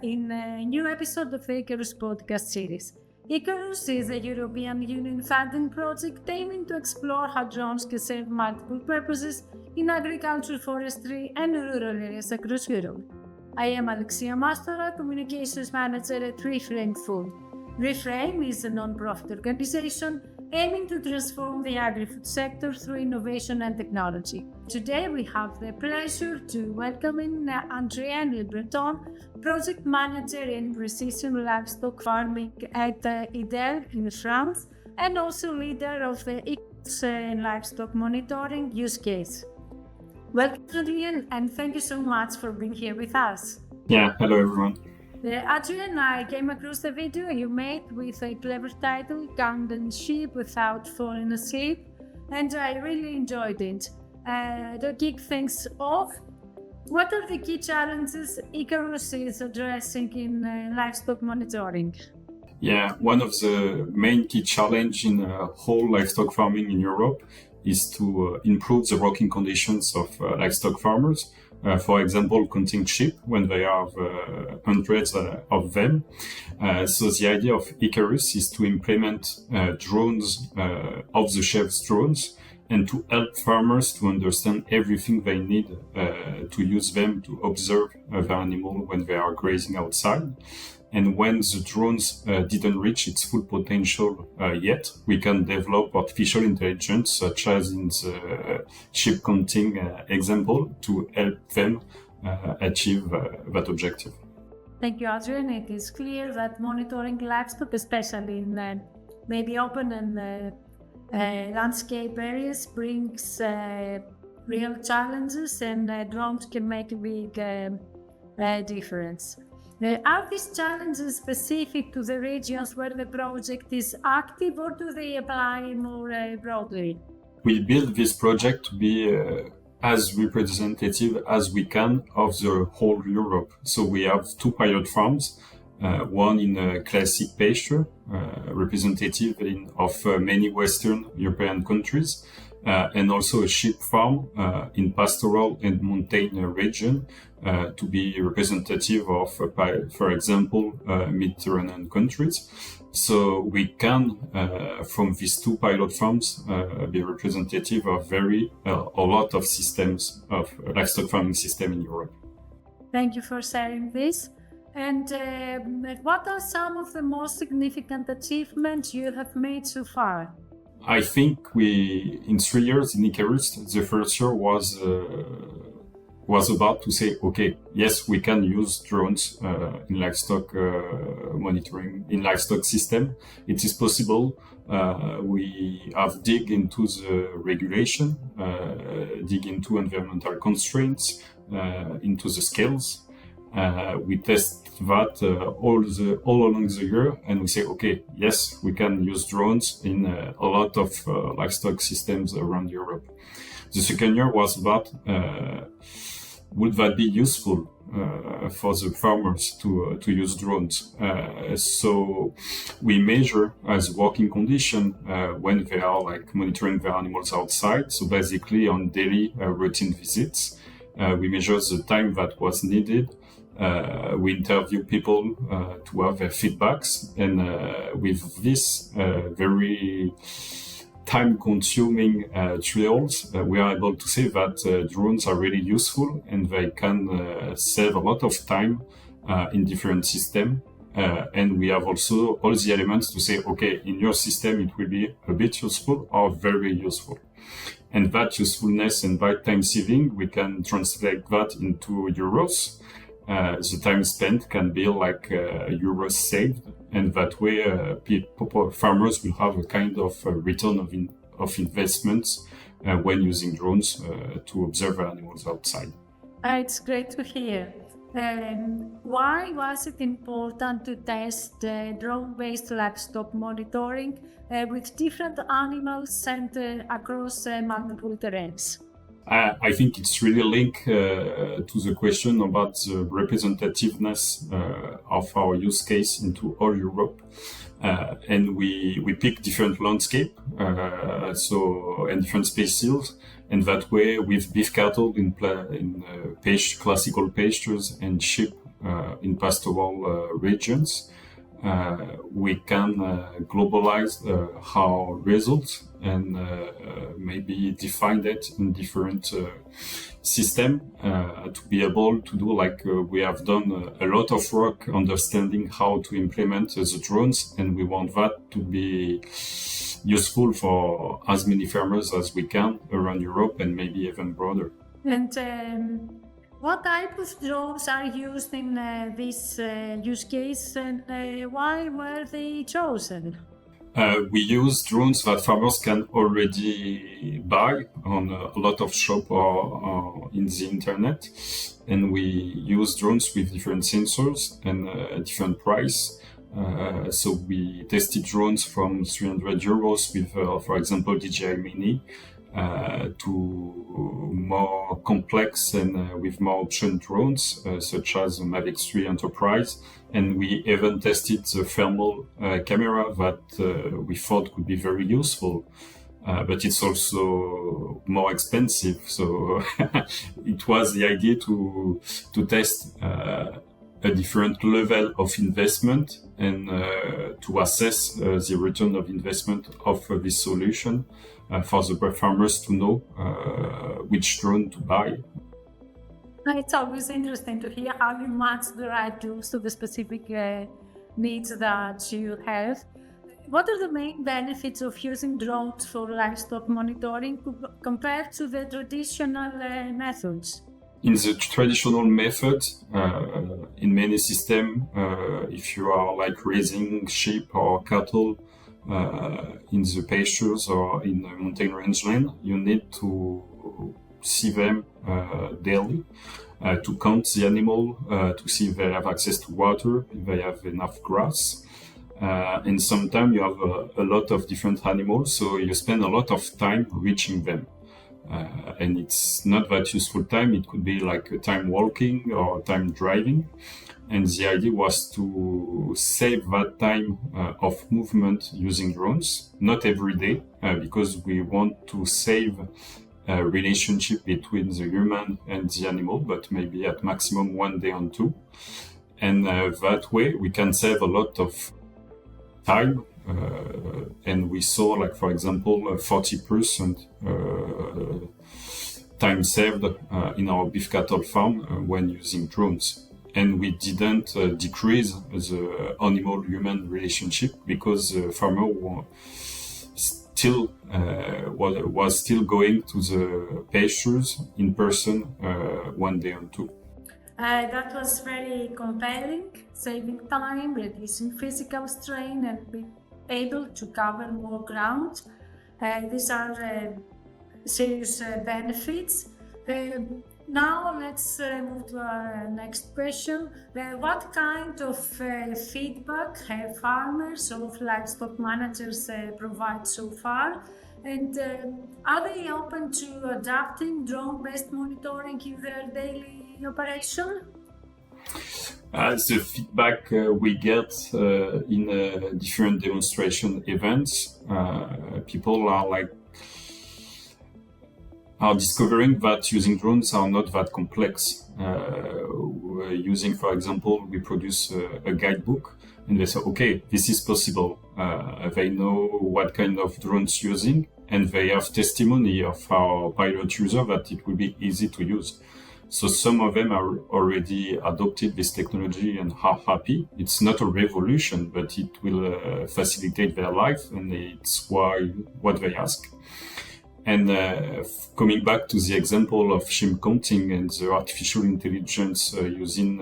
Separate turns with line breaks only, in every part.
in a new episode of the Icaerus podcast series. Icaerus is a European Union funding project aiming to explore how drones can serve multiple purposes in agriculture, forestry, and rural areas across Europe. I am Alexia Mastora, Communications Manager at Reframe Food. Reframe is a non-profit organization aiming to transform the agri-food sector through innovation and technology. Today we have the pleasure to welcome in Adrien Lebreton, Project Manager in Precision Livestock Farming at IDELE in France, and also leader of the Icaerus Livestock Monitoring Use Case. Welcome, Adrien, and thank you so much for being here with us.
Yeah, hello everyone.
Adrien, I came across the video you made with a clever title, Counting Sheep Without Falling Asleep, and I really enjoyed it. To kick things off, what are the key challenges Icaerus is addressing in livestock monitoring?
Yeah, one of the main key challenges in whole livestock farming in Europe is to improve the working conditions of livestock farmers. For example, counting sheep when they have hundreds of them. So the idea of Icaerus is to implement drones, off-the-shelf drones, and to help farmers to understand everything they need to use them to observe the animal when they are grazing outside. And when the drones didn't reach its full potential yet, we can develop artificial intelligence, such as in the sheep counting example, to help them achieve that objective.
Thank you, Adrien. It is clear that monitoring livestock, especially in maybe open and landscape areas, brings real challenges, and drones can make a big difference. Are these challenges specific to the regions where the project is active, or do they apply more broadly?
We built this project to be as representative as we can of the whole Europe. So we have two pilot farms, one in a classic pasture, representative of many Western European countries, and also a sheep farm in pastoral and mountain region to be representative of, for example, Mediterranean countries. So we can, from these two pilot farms, be representative of a lot of systems of livestock farming system in Europe.
Thank you for sharing this. And what are some of the most significant achievements you have made so far?
I think in 3 years in Icaerus, the first year was about to say, okay, yes, we can use drones in livestock monitoring, in livestock system. It is possible. We have dig into the regulation, dig into environmental constraints, into the scales. We test that all along the year, and we say, okay, yes, we can use drones in a lot of livestock systems around Europe. The second year was about would that be useful for the farmers to use drones? So we measure as working condition when they are like monitoring their animals outside. So basically on daily routine visits, we measure the time that was needed. We interview people to have their feedbacks, and with this very time-consuming trials, we are able to say that drones are really useful, and they can save a lot of time in different systems. And we have also all the elements to say, okay, in your system it will be a bit useful or very useful. And that usefulness and that time saving, we can translate that into euros. The time spent can be like euros saved, and that way farmers will have a kind of return of investments when using drones to observe animals outside.
It's great to hear. Why was it important to test drone-based livestock monitoring with different animals and across multiple terrains?
I think it's really linked to the question about the representativeness of our use case into all Europe. And we pick different landscape, and different species, and that way with beef cattle in classical pastures and sheep in pastoral regions, we can globalize our results and maybe define it in different system to be able to do like we have done a lot of work understanding how to implement the drones, and we want that to be useful for as many farmers as we can around Europe and maybe even broader.
And what type of drones are used in this use case, and why were they chosen?
We use drones that farmers can already buy on a lot of shops or in the internet. And we use drones with different sensors and a different price. So we tested drones from 300 euros with, for example, DJI Mini, to more complex and with more option drones, such as the Mavic 3 Enterprise. And we even tested the thermal camera that we thought could be very useful. But it's also more expensive. So it was the idea to test a different level of investment and to assess the return of investment of this solution for the farmers to know which drone to buy.
It's always interesting to hear how you match the right tools to the specific needs that you have. What are the main benefits of using drones for livestock monitoring compared to the traditional methods?
In the traditional method, in many systems, if you are like raising sheep or cattle in the pastures or in the mountain rangeland, you need to see them daily, to count the animal, to see if they have access to water, if they have enough grass. And sometimes you have a lot of different animals, so you spend a lot of time reaching them. And it's not that useful time. It could be like a time walking or time driving. And the idea was to save that time of movement using drones, not every day, because we want to save a relationship between the human and the animal, but maybe at maximum 1 day or 2. And that way we can save a lot of time. And we saw, like, for example, 40% time saved in our beef cattle farm when using drones. And we didn't decrease the animal-human relationship because the farmer was still going to the pastures in person 1 day or 2.
That was very compelling, saving time, reducing physical strain, and being able to cover more ground. These are serious benefits. Now let's move to our next question. What kind of feedback have farmers or livestock managers provide so far? And are they open to adapting drone-based monitoring in their daily operation?
The feedback we get in different demonstration events, people are discovering that using drones are not that complex. Using, for example, we produce a guidebook, and they say, okay, this is possible. They know what kind of drones using, and they have testimony of our pilot user that it will be easy to use. So some of them are already adopted this technology and are happy. It's not a revolution, but it will facilitate their life, and it's what they ask. And coming back to the example of sheep counting and the artificial intelligence using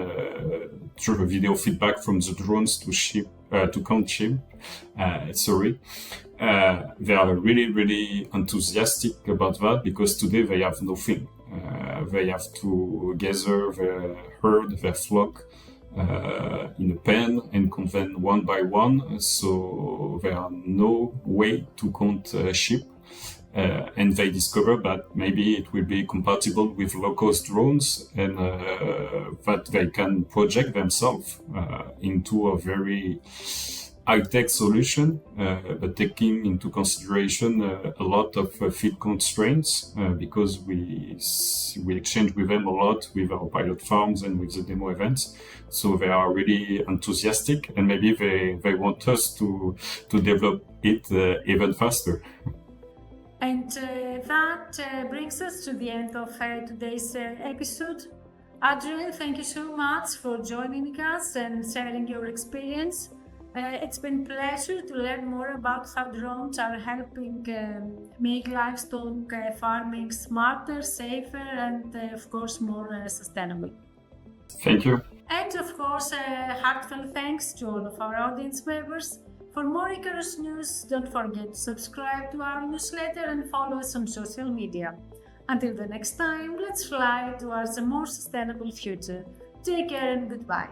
video feedback from the drones to count sheep, they are really, really enthusiastic about that because today they have nothing. They have to gather their herd, their flock in a pen and count them one by one. So there are no way to count sheep. And they discover that maybe it will be compatible with low-cost drones and that they can project themselves into a very high-tech solution, but taking into consideration a lot of field constraints because we exchange with them a lot with our pilot farms and with the demo events. So they are really enthusiastic, and maybe they want us to develop it even faster.
And that brings us to the end of today's episode. Adrien, thank you so much for joining us and sharing your experience. It's been a pleasure to learn more about how drones are helping make livestock farming smarter, safer, and of course more sustainable.
Thank you.
And of course, heartfelt thanks to all of our audience members. For more Icaerus news, don't forget to subscribe to our newsletter and follow us on social media. Until the next time, let's fly towards a more sustainable future. Take care and goodbye.